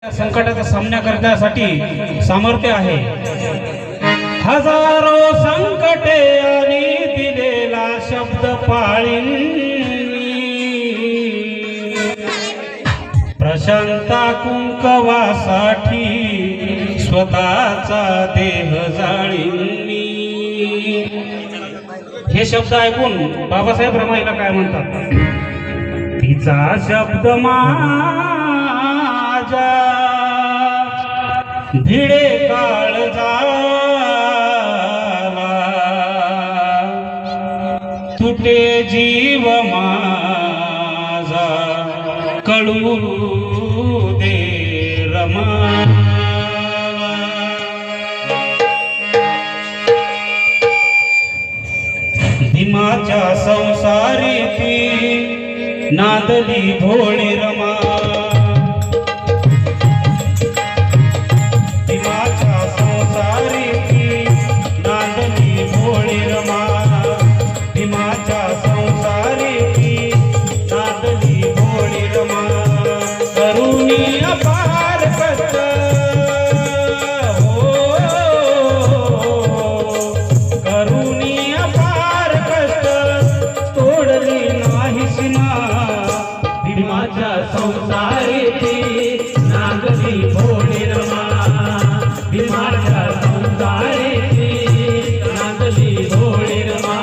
संकटाचा सामना करण्यासाठी सामर्थ्य आहे। हजारो संकटे आणि दिलेला शब्द पाळीन प्रशांता कुंकवासाठी स्वतःचा देह जाळीन। हे शब्द ऐकून बाबासाहेब रमाईला काय म्हणतात? तिचा शब्द माझा भिडे काळ झाला, तुटे जीव माझा कळू दे रमा। भीमाच्या संसारी ती नादली भोळी रमा। भीमाच्या संसारी ती नादली भोळी रमा। भीमाच्या संसारी ती नादली भोळी रमा। करुणी अपार कष्ट हो, करुणी अपार कष्ट तोडली नाही सीमा। भीमाच्या संसारी ती नागली भोळी रमा। भीमाच्या संसारी ती नागली भोळी रमा।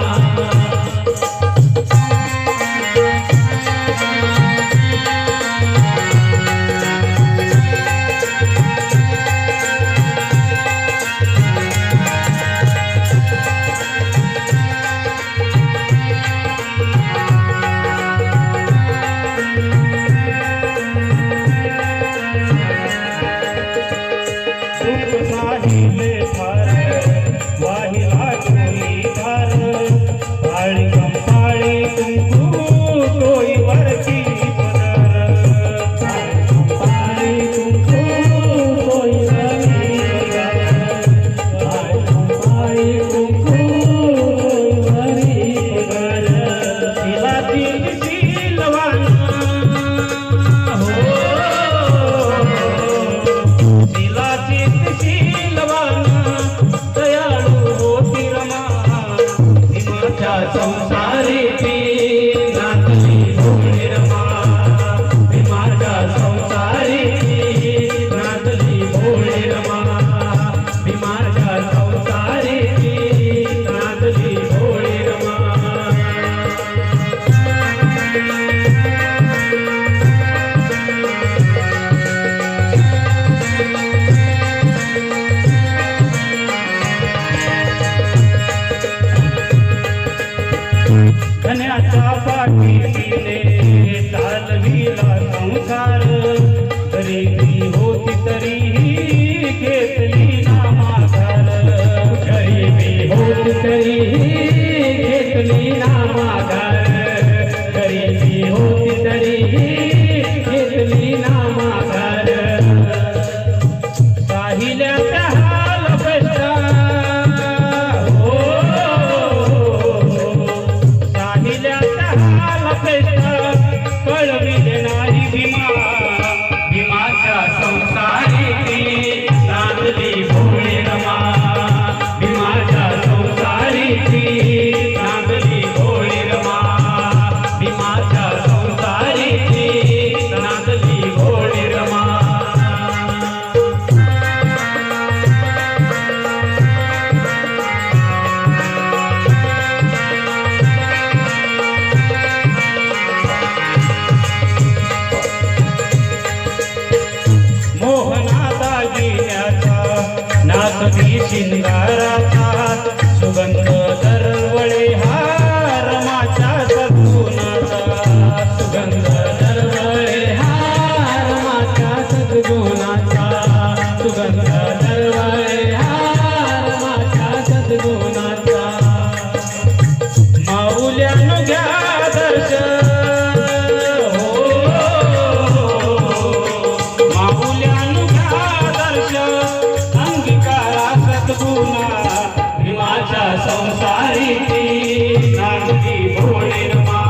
वाहिले फार वाहिला टोळी धार, पाळी कंपाळी कुंकू टोळीवरची पदर। पाळी कुंकू टोळीवरची पदर, पाळी कुंकू टोळीवरची पदर। तिला दिलची लवाना हो, तिला दिलची संसारी ती नादली भोळी रमा। भीमाच्या संसारी ती नादली भोळी रमा। भीमाच्या संसारी ती नादली भोळी रमा। धन्याच्या पाठीने चालविला संसार, गरिबी होती तरीही घेतली ना माघार। गरिबी होती तरीही घेतली ना माघार। गरिबी होती तरीही घेतली ना माघार। साहिल्याच्या हाल बेटा कळविले नाही भीमा। भीमाच्या संसारी ती नादली भोळी रमा। भीमाच्या संसारी ती नादली भोळी रमा। भीमाच्या संसारी ती नादली भोळी रमा। नाचती शिंगाराचा सुगंध दरवळे हा रमाच्या सद्गुणाचा। सुगंध दरवळे हा रमाच्या सद्गुणाचा। सुगंध दरवळे हा रमाच्या सद्गुणाचा। माऊल्यानं घ्या दर्शन हो, माऊल्यानं घ्या दर्शन अंगीकारा सद्गुणा। भीमाच्या संसारी ती नादली भोळी रमा।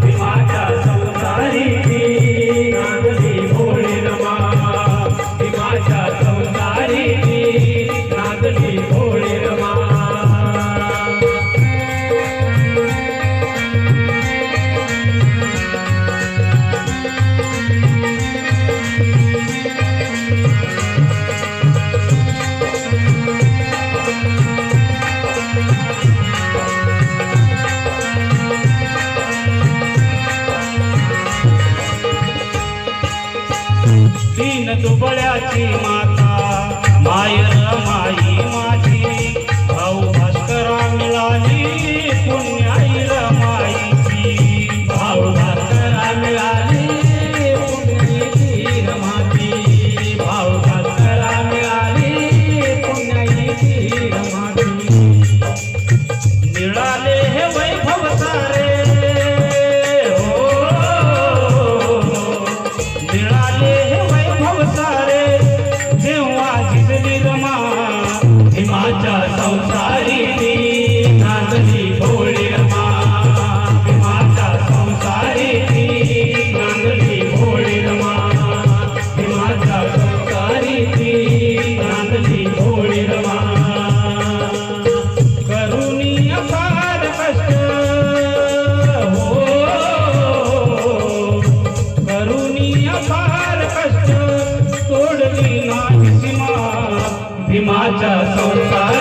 भीमाच्या संसारी ती नादली भोळी रमा। दीन दुबळ्याची माता माय रमाई माझी भाऊ भास्करा मिळाली पुण्याई रमाईची भाऊ भास्करा मिळाली पुण्याईची रमाती भाऊ भास्करा मिळाली पुण्याईची रमाती मिळाले हे वैभव सारे हो मिळाले हे वैभव सारे जेव्हा जिजली रमा भीमाच्या संसारी ती नांदली भोळी रमा भीमाच्या संसारी ती नांदली भोळी रमा भीमाच्या संसारी ती नांदली भोळी रमा करुणी अपार कष्ट हो करुणी अपार कष्ट सोडली नाही सीमा भीमाच्या संसारी